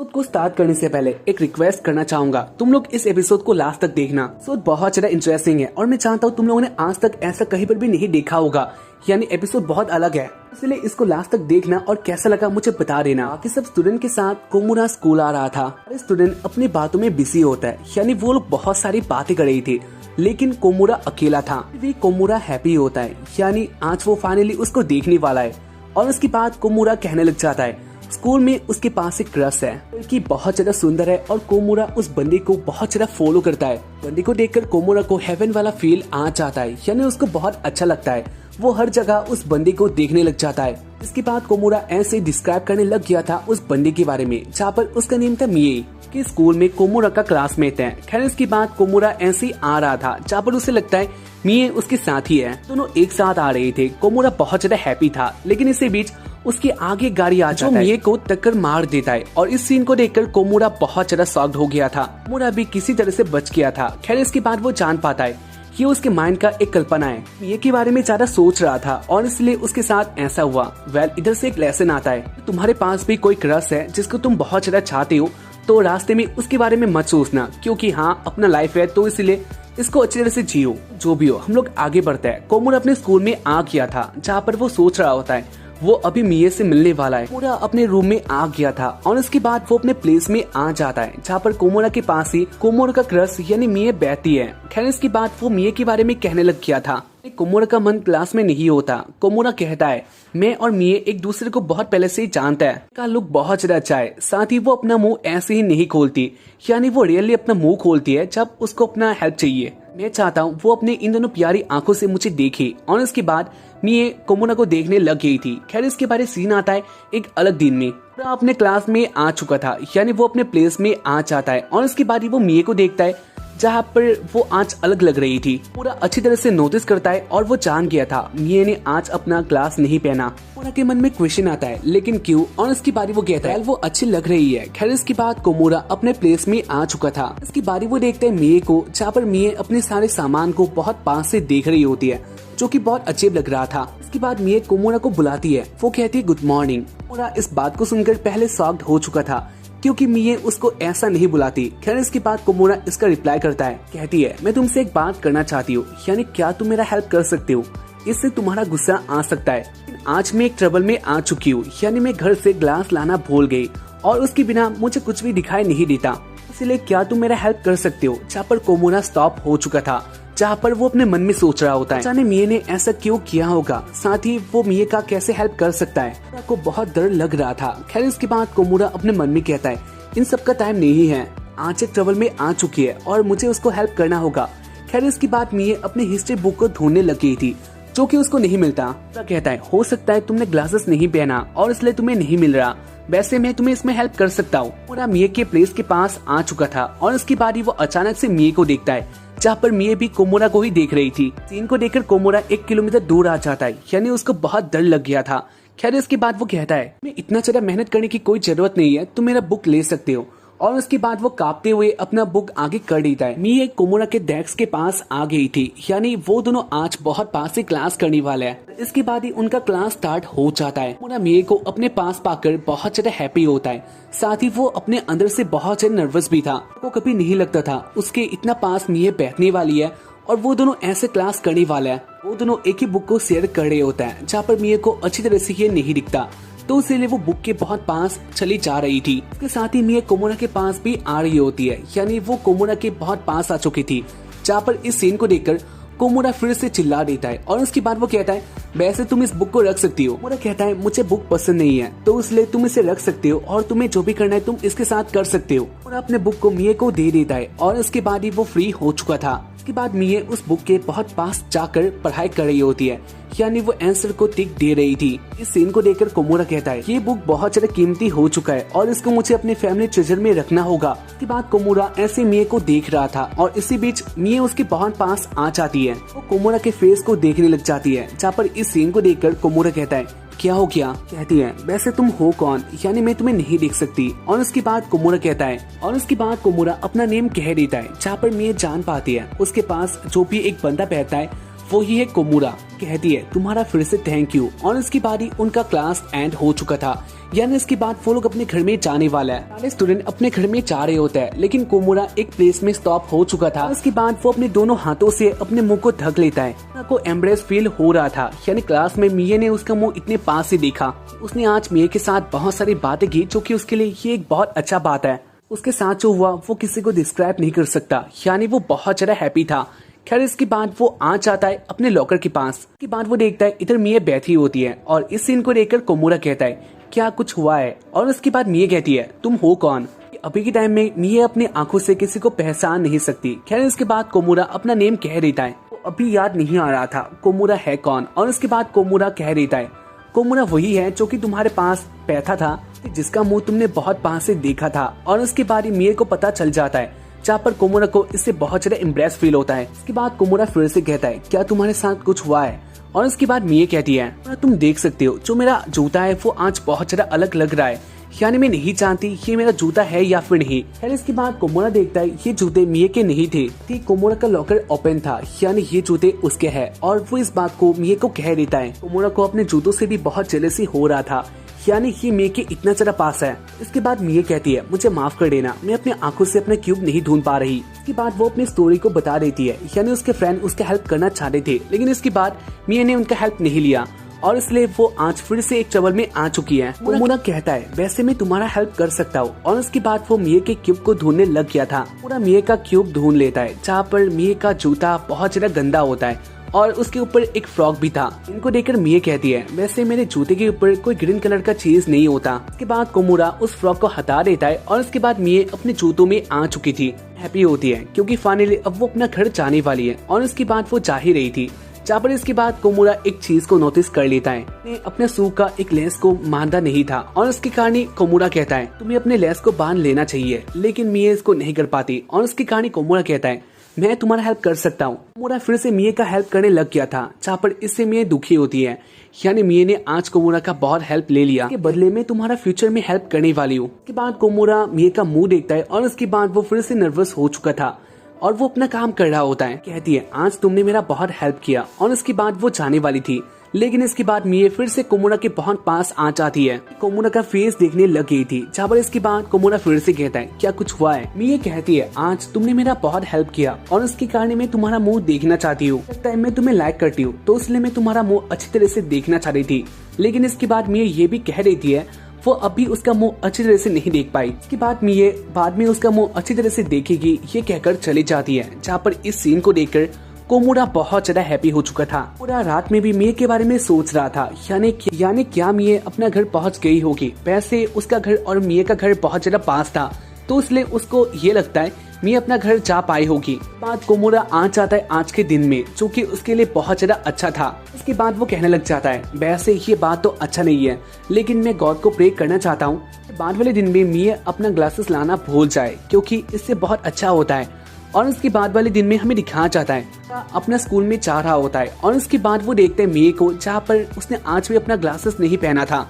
Episode को start करने से पहले एक रिक्वेस्ट करना चाहूंगा, तुम लोग इस एपिसोड को लास्ट तक देखना। बहुत ज्यादा इंटरेस्टिंग है और मैं चाहता हूँ तुम लोगों ने आज तक ऐसा कहीं पर भी नहीं देखा होगा, यानी एपिसोड बहुत अलग है, इसलिए इसको लास्ट तक देखना और कैसा लगा मुझे बता देना। बाकी सब स्टूडेंट के साथ कोमुरा स्कूल आ रहा था। स्टूडेंट अपनी बातों में बिजी होता है, यानी वो लोग बहुत सारी बातें कर रही थी, लेकिन कोमुरा अकेला था। कोमुरा हैप्पी होता है, यानी आज वो फाइनली उसको देखने वाला है। और उसके बाद कोमुरा कहने लग जाता है स्कूल में उसके पास एक क्रश है, लड़की बहुत ज्यादा सुंदर है और कोमुरा उस बंदे को बहुत ज्यादा फॉलो करता है। बंदे को देखकर कोमुरा को हेवन वाला फील आ जाता है, यानी उसको बहुत अच्छा लगता है। वो हर जगह उस बंदे को देखने लग जाता है। इसके बाद कोमुरा ऐसे डिस्क्राइब करने लग गया था उस बंदे के बारे में, जहाँ पर उसका नेम था मिए, कि स्कूल में कोमुरा का क्लासमेट है। खैर इसके बाद कोमुरा ऐसे आ रहा था, जहाँ पर उसे लगता है मिए उसके साथ ही है। दोनों एक साथ आ रहे थे। कोमुरा बहुत ज्यादा हैप्पी था, लेकिन इसी बीच उसके आगे गाड़ी आ जाता है, मिए को टक्कर मार देता है। और इस सीन को देखकर कोमुरा बहुत ज्यादा शॉक्ड हो गया था। कोमुरा भी किसी तरह से बच गया था। खैर इसके बाद वो जान पाता है ये उसके माइंड का एक कल्पना है। मिए के बारे में ज्यादा सोच रहा था और इसलिए उसके साथ ऐसा हुआ। इधर से एक लेसन आता है, तुम्हारे पास भी कोई क्रश है जिसको तुम बहुत ज्यादा चाहते हो, तो रास्ते में उसके बारे में मत सोचना, क्योंकि हाँ अपना लाइफ है तो इसलिए इसको अच्छी तरह से जियो। जो भी हो हम लोग आगे बढ़ते हैं। कोमुरा अपने स्कूल में आ गया था, जहाँ पर वो सोच रहा होता है वो अभी मिए से मिलने वाला है। कोमुरा अपने रूम में आ गया था और उसके बाद वो अपने प्लेस में आ जाता है, जहाँ पर कोमुरा के पास ही कोमुरा का क्रश यानी मिए बैठती है। खैर इसके बाद वो मिए के बारे में कहने लग गया था। कोमुरा का मन क्लास में नहीं होता। कोमुरा कहता है मैं और मिए एक दूसरे को बहुत पहले से ही जानता है। का लुक बहुत ज्यादा अच्छा है, साथ ही वो अपना मुंह ऐसे ही नहीं खोलती, यानी वो रियली अपना मुंह खोलती है जब उसको अपना हेल्प चाहिए। मैं चाहता हूँ वो अपने इन दोनों प्यारी आंखों से मुझे देखे। और इसके बाद मिए कोमुरा को देखने लग गई थी। खैर इसके बारे सीन आता है एक अलग दिन में। पूरा अपने क्लास में आ चुका था, यानी वो अपने प्लेस में आ जाता है। और इसके बाद वो मिए को देखता है जहाँ पर वो आज अलग लग रही थी। पूरा अच्छी तरह से नोटिस करता है और वो जान गया था मिए ने आज अपना ग्लास नहीं पहना। पूरा के मन में क्वेश्चन आता है लेकिन क्यों, और इसकी बारी वो कहता है वो अच्छी लग रही है। खैर इसके बाद कोमुरा अपने प्लेस में आ चुका था। इसकी बारी वो देखता है मिए को, जहाँ पर मिए अपने सारे सामान को बहुत पास से देख रही होती है, जो कि बहुत अजीब लग रहा था। इसके बाद मिए कोमुरा को बुलाती है। वो कहती है गुड मॉर्निंग। कोमुरा इस बात को सुनकर पहले शॉक्ड हो चुका था, क्योंकि मिए उसको ऐसा नहीं बुलाती। खैर इसके बाद कोमुरा इसका रिप्लाई करता है, कहती है मैं तुमसे एक बात करना चाहती हूँ, यानी क्या तुम मेरा हेल्प कर सकते हो? इससे तुम्हारा गुस्सा आ सकता है, आज मैं एक ट्रबल में आ चुकी हूँ, यानी मैं घर से ग्लास लाना भूल गई और उसके बिना मुझे कुछ भी दिखाई नहीं देता, इसलिए क्या तुम मेरा हेल्प कर सकते हो? जहाँ पर कोमुरा स्टॉप हो चुका था, जहाँ पर वो अपने मन में सोच रहा होता है जाने मिए ने ऐसा क्यों किया होगा, साथ ही वो मिए का कैसे हेल्प कर सकता है। कोमुरा को बहुत डर लग रहा था। खैर इसके बाद कोमुरा अपने मन में कहता है इन सब का टाइम नहीं है, आज एक ट्रबल में आ चुकी है और मुझे उसको हेल्प करना होगा। खैर इसके बाद मिए अपनी हिस्ट्री बुक को ढूंढने लग गई थी, जो कि उसको नहीं मिलता। कहता है हो सकता है तुमने ग्लासेस नहीं पहना और इसलिए तुम्हें नहीं मिल रहा, वैसे मैं तुम्हें इसमें हेल्प कर सकता हूँ। पूरा मिए के प्लेस के पास आ चुका था और इसके बाद ही वो अचानक से मिए को देखता है, जहाँ पर मिए भी कोमुरा को ही देख रही थी। सीन को देखकर कोमुरा 1 किलोमीटर दूर आ जाता है, यानी उसको बहुत डर लग गया था। खैर इसके बाद वो कहता है मैं इतना ज्यादा मेहनत करने की कोई जरूरत नहीं है, तुम मेरा बुक ले सकते हो। और उसके बाद वो कांपते हुए अपना बुक आगे कर देता है। मिए कोमुरा के डेस्क के पास आ गई थी, यानी वो दोनों आज बहुत पास से क्लास करने वाले हैं। इसके बाद ही उनका क्लास स्टार्ट हो जाता है। कोमुरा मिए को अपने पास पाकर बहुत ज्यादा हैप्पी होता है, साथ ही वो अपने अंदर से बहुत ज्यादा नर्वस भी था। वो कभी नहीं लगता था उसके इतना पास मिए बैठने वाली है और वो दोनों ऐसे क्लास करने वाले हैं। वो दोनों एक ही बुक को शेयर कर रहे होता है, जहाँ पर मिए को अच्छी तरह से ये नहीं दिखता, तो इसीलिए वो बुक के बहुत पास चली जा रही थी। उसके साथ ही मिए कोमुरा के पास भी आ रही होती है, यानी वो कोमुरा के बहुत पास आ चुकी थी, जहाँ पर इस सीन को देखकर कोमुरा फिर से चिल्ला देता है। और उसके बाद वो कहता है वैसे तुम इस बुक को रख सकती हो। कोमुरा कहता है मुझे बुक पसंद नहीं है, तो इसलिए तुम इसे रख सकते हो और तुम्हें जो भी करना है तुम इसके साथ कर सकते हो। और अपने बुक को मिए को दे देता है और इसके बाद ही वो फ्री हो चुका था। इसके बाद मिए उस बुक के बहुत पास जाकर पढ़ाई कर रही होती है, यानी वो आंसर को टिक दे रही थी। इस सीन को देखकर कोमुरा कहता है ये बुक बहुत ज्यादा कीमती हो चुका है और इसको मुझे अपने फैमिली ट्रेजर में रखना होगा। इसके बाद कोमुरा ऐसे मिए को देख रहा था और इसी बीच मिए उसके बहुत पास आ जाती है। वो कोमुरा के फेस को देखने लग जाती है, जहाँ पर इस सीन को देखकर कोमुरा कहता है क्या हो गया? कहती है वैसे तुम हो कौन, यानी मैं तुम्हें नहीं देख सकती। और उसके बाद कोमुरा कहता है और उसके बाद कोमुरा अपना नेम कह देता है, जहाँ पर मिए जान पाती है उसके पास जो भी एक बंदा बैठता है वो ही है कोमुरा। कहती है तुम्हारा फिर से थैंक यू। और इसकी बारी उनका क्लास एंड हो चुका था, यानी इसके बाद वो लोग अपने घर में जाने वाला है। सारे स्टूडेंट अपने घर में जा रहे होते हैं, लेकिन कोमुरा एक प्लेस में स्टॉप हो चुका था। इसके बाद वो अपने दोनों हाथों से अपने मुंह को ढक लेता है। को एम्ब्रेस फील हो रहा था, यानी क्लास में मिये ने उसका मुंह इतने पास से देखा। उसने आज मिये के साथ बहुत सारी बातें की, जो कि उसके लिए ये एक बहुत अच्छा बात है। उसके साथ जो हुआ वो किसी को डिस्क्राइब नहीं कर सकता, यानी वो बहुत ज्यादा हैप्पी था। खैर इसके बाद वो आ जाता है अपने लॉकर के पास। इसके बाद वो देखता है इधर मिये बैठी होती है, और इस सीन को देखकर कोमुरा कहता है क्या कुछ हुआ है। और उसके बाद मिये कहती है तुम हो कौन। अभी के टाइम में मिये अपनी आंखों से किसी को पहचान नहीं सकती। खैर इसके बाद कोमुरा अपना नेम कह देता है। तो अभी याद नहीं आ रहा था कोमुरा है कौन। और उसके बाद कोमुरा कह देता है कोमुरा वही है जो कि तुम्हारे पास बैठा था, जिसका मुंह तुमने बहुत पास से देखा था। और उसके बाद मिये को पता चल जाता है, जहाँ पर कोमुरा को इससे बहुत ज्यादा इम्प्रेस फील होता है। इसके बाद कोमुरा फिर से कहता है क्या तुम्हारे साथ कुछ हुआ है। और उसके बाद मिये कहती है तुम देख सकते हो जो मेरा जूता है वो आज बहुत ज्यादा अलग लग रहा है, यानी मैं नहीं जानती ये मेरा जूता है या फिर नहीं। खैर इसके बाद कोमुरा देखता है ये जूते मिये के नहीं थे। कोमुरा का लॉकर ओपन था, यानी ये जूते उसके हैं। और वो इस बात को मिये को कह देता है। कोमुरा को अपने जूतों से भी बहुत जेलसी हो रहा था, यानी ये मिये के इतना ज्यादा पास है। इसके बाद मिये कहती है मुझे माफ कर देना, मैं अपने आंखों से अपना क्यूब नहीं ढूंढ पा रही। इसके बाद वो अपनी स्टोरी को बता देती है, यानी उसके फ्रेंड उसका हेल्प करना चाहते थे, लेकिन इसके बाद मिये ने उनका हेल्प नहीं लिया, और इसलिए वो आज फिर से एक ट्रबल में आ चुकी है। कोमुरा कहता है वैसे मैं तुम्हारा हेल्प कर सकता हूँ। और उसके बाद वो मिये के क्यूब को ढूंढने लग गया था। पूरा मिये का क्यूब ढूंढ लेता है, जहाँ पर मिये का जूता बहुत ज्यादा गंदा होता है, और उसके ऊपर एक फ्रॉक भी था। इनको देखकर मिये कहती है वैसे मेरे जूते के ऊपर कोई ग्रीन कलर का चीज नहीं होता। इसके बाद कोमुरा उस फ्रॉक को हटा देता है, और उसके बाद मिये अपने जूतों में आ चुकी थी। हैप्पी होती है क्योंकि फाइनली अब वो अपना घर जाने वाली है। और उसके बाद वो जा ही रही थी, जहाँ पर इसके बाद कोमुरा एक चीज को नोटिस कर लेता है। अपने शू का एक लेस को बांधा नहीं था, और उसके कारण कोमुरा कहता है तुम्हें अपने लेस को बांध लेना चाहिए, लेकिन मिये इसको नहीं कर पाती। और उसके कारण कोमुरा कहता है मैं तुम्हारा हेल्प कर सकता हूँ। कोमुरा फिर से मिये का हेल्प करने लग गया था, जहाँ पर इससे मिये दुखी होती है, यानी मिये ने आज कोमुरा का बहुत हेल्प ले लिया, के बदले में तुम्हारा फ्यूचर में हेल्प करने वाली हूँ। उसके बाद कोमुरा मिये का मुंह देखता है, और उसके बाद वो फिर से नर्वस हो चुका था, और वो अपना काम कर रहा होता है। कहती है आज तुमने मेरा बहुत हेल्प किया। और उसके बाद वो जाने वाली थी, लेकिन इसके बाद मिये फिर से कोमुरा के बहुत पास आ जाती है। कोमुरा का फेस देखने लग गई थी, जहाँ पर इसके बाद कोमुरा फिर से कहता है क्या कुछ हुआ है। मिये कहती है आज तुमने मेरा बहुत हेल्प किया, और उसके कारण मैं तुम्हारा मुंह देखना चाहती हूँ। लगता है मैं तुम्हें लाइक करती हूँ, तो इसलिए मैं तुम्हारा मुंह अच्छी तरह से देखना चाह रही थी। लेकिन इसके बाद मिये ये भी कह देती है वो अभी उसका मुंह अच्छी तरह से नहीं देख पाई। इसके बाद मिये बाद में उसका मुंह अच्छी तरह से देखेगी, ये कहकर चली जाती है। जहाँ पर इस सीन को देखकर कोमुरा बहुत ज्यादा हैप्पी हो चुका था। पूरा रात में भी मिये के बारे में सोच रहा था, यानी क्या मिये अपना घर पहुँच गई होगी। वैसे उसका घर और मिये का घर बहुत ज्यादा पास था, तो इसलिए उसको ये लगता है मिये अपना घर जा पाई होगी। बाद कोमुरा आ जाता है आज के दिन में, जो कि उसके लिए बहुत ज्यादा अच्छा था। इसके बाद वो कहने लग जाता है वैसे ये बात तो अच्छा नहीं है, लेकिन मैं गॉड को प्रे करना चाहता हूँ बाद वाले दिन में मिये अपना ग्लासेस लाना भूल जाए, क्योंकि इससे बहुत अच्छा होता है। और उसके बाद वाले दिन में हमें दिखाया जाता है अपना स्कूल में जा रहा होता है, और उसके बाद वो देखते हैं मिये को, जहाँ पर उसने आज भी अपना ग्लासेस नहीं पहना था।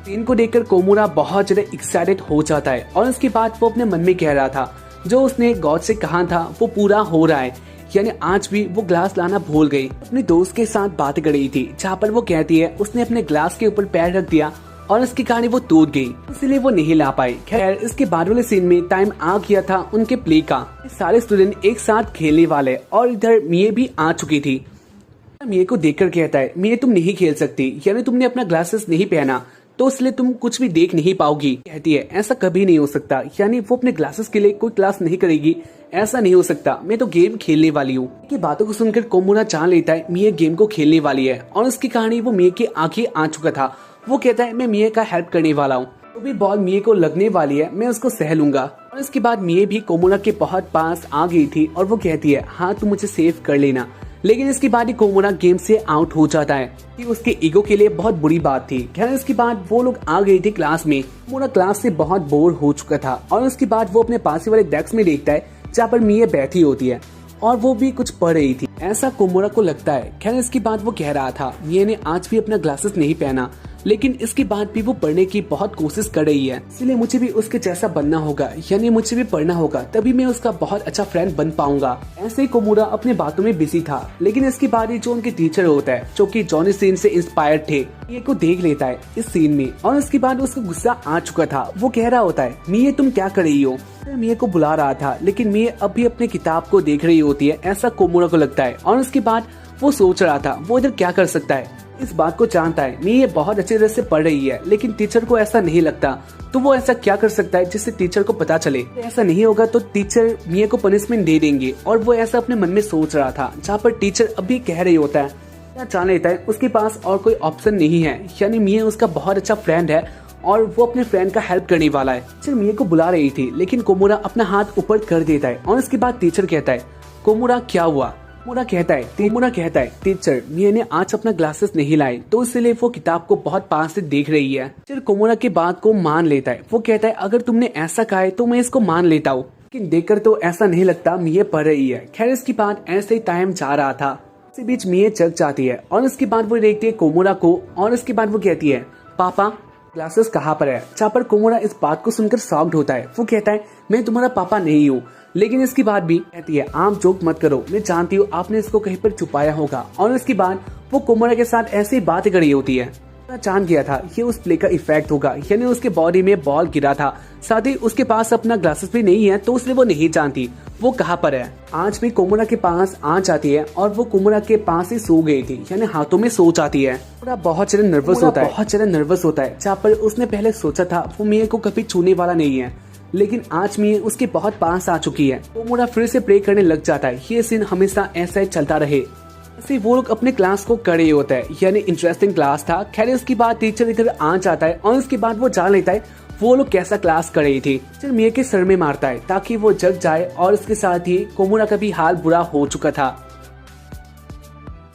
इनको देखकर कोमुरा बहुत ज्यादा एक्साइटेड हो जाता है, और उसके बाद वो अपने मन में कह रहा था जो उसने गॉड से कहा था वो पूरा हो रहा है, यानी आज भी वो ग्लास लाना भूल गई। अपने दोस्त के साथ बात कर रही थी, जहाँ पर वो कहती है उसने अपने ग्लास के ऊपर पैर रख दिया, और इसके कारण वो टूट गई, इसलिए वो नहीं ला पाई। खैर इसके बाद वाले सीन में टाइम आ गया था उनके प्ले का। सारे स्टूडेंट एक साथ खेलने वाले, और इधर मिये भी आ चुकी थी। मिये को देखकर कहता है मिये तुम नहीं खेल सकती, यानी तुमने अपना ग्लासेस नहीं पहना, तो इसलिए तुम कुछ भी देख नहीं पाओगी। कहती है ऐसा कभी नहीं हो सकता, यानी वो अपने ग्लासेस के लिए कोई क्लास नहीं करेगी, ऐसा नहीं हो सकता, मैं तो गेम खेलने वाली हूँ। की बातों को सुनकर कोमुरा जान लेता है मिये गेम को खेलने वाली है, और उसकी कहानी वो मिये की आंखें आ चुका था। वो कहता है मैं मिये का हेल्प करने वाला हूँ, तो भी बॉल मिये को लगने वाली है, मैं उसको सह लूंगा। और इसके बाद मिये भी कोमुरा के बहुत पास आ गई थी, और वो कहती है हाँ तुम मुझे सेव कर लेना। लेकिन इसके बाद ही कोमुरा गेम से आउट हो जाता है, कि उसके ईगो के लिए बहुत बुरी बात थी। खैर इसके बाद वो लोग आ गए थे क्लास में। कोमुरा क्लास से बहुत बोर हो चुका था, और उसके बाद वो अपने पास वाले डेस्क में देखता है, जहाँ पर मिये बैठी होती है, और वो भी कुछ पढ़ रही थी, ऐसा कोमुरा को लगता है। खैर इसके बाद वो कह रहा था मिये ने आज भी अपना ग्लासेस नहीं पहना, लेकिन इसके बाद भी वो पढ़ने की बहुत कोशिश कर रही है, इसलिए मुझे भी उसके जैसा बनना होगा, यानी मुझे भी पढ़ना होगा, तभी मैं उसका बहुत अच्छा फ्रेंड बन पाऊंगा। ऐसे ही कोमोरा अपने बातों में बिजी था, लेकिन इसके बाद ही जो उनके टीचर होता है, जो कि जॉनी सीन से इंस्पायर्ड थे, मिए को देख लेता है इस सीन में, और उसके बाद उसको गुस्सा आ चुका था। वो कह रहा होता है, मिए तुम क्या कर रही हो? मिए को बुला रहा था, लेकिन मिए अभी अपने किताब को देख रही होती है, ऐसा कोमोरा को लगता है। और उसके बाद वो सोच रहा था वो इधर क्या कर सकता है, इस बात को जानता है मिए बहुत अच्छी तरह से पढ़ रही है, लेकिन टीचर को ऐसा नहीं लगता, तो वो ऐसा क्या कर सकता है जिससे टीचर को पता चले। ऐसा नहीं होगा तो टीचर मिए को पनिशमेंट दे देंगे, और वो ऐसा अपने मन में सोच रहा था, जहाँ पर टीचर अभी कह रही होता है, क्या जान लेता है उसके पास और कोई ऑप्शन नहीं है, यानी मिए उसका बहुत अच्छा फ्रेंड है और वो अपने फ्रेंड का हेल्प करने वाला है। टीचर मिए को बुला रही थी, लेकिन कोमोरा अपना हाथ ऊपर कर देता है, और उसके बाद टीचर कहता है, कोमोरा क्या हुआ? कोमोरा कहता है टीचर मिए ने आज अपना ग्लासेस नहीं लाए, तो इसलिए वो किताब को बहुत पास से देख रही है। टीचर कोमोरा की बात को मान लेता है। वो कहता है, अगर तुमने ऐसा कहा है तो मैं इसको मान लेता हूँ, लेकिन देखकर तो ऐसा नहीं लगता मिए पढ़ रही है। खैर इसकी बात ऐसे ही टाइम जा रहा था, इसी बीच मिए जग जाती है, और उसके बाद वो देखती है कोमोरा को, और उसके बाद वो कहती है, पापा ग्लासेस कहाँ पर है? जहाँ पर कोमोरा इस बात को सुनकर शॉक्ड होता है। वो कहता है, मैं तुम्हारा पापा नहीं हूँ, लेकिन इसकी बात भी कहती है, आम जोक मत करो, मैं जानती हूँ आपने इसको कहीं पर छुपाया होगा। और इसके बाद वो कोमोरा के साथ ऐसी बातें कर रही होती है। जान गया था ये उस प्ले का इफेक्ट होगा, यानी उसके बॉडी में बॉल गिरा था, साथ ही उसके पास अपना ग्लासेस भी नहीं है, तो इसलिए वो नहीं जानती वो कहाँ पर है। आज भी कोमोरा के पास आ जाती है, और वो कोमोरा के पास ही सो गई थी, यानी हाथों में सो जाती है। बहुत ज्यादा नर्वस होता है, जहाँ पर उसने पहले सोचा था वो मिए को कभी छूने वाला नहीं है, लेकिन आज मिए उसके बहुत पास आ चुकी है। कोमोरा फिर से प्रे करने लग जाता है। ये सीन हमेशा ऐसा ही चलता रहे। ऐसे वो लोग अपने क्लास को कर रहे होता है, यानी इंटरेस्टिंग क्लास था। खैर उसके बाद टीचर इधर आ जाता है, और उसके बाद वो जान लेता है वो लोग कैसा क्लास कर रही थी। टीचर मिए के सर में मारता है ताकि वो जग जाए, और इसके साथ ही कोमोरा का भी हाल बुरा हो चुका था।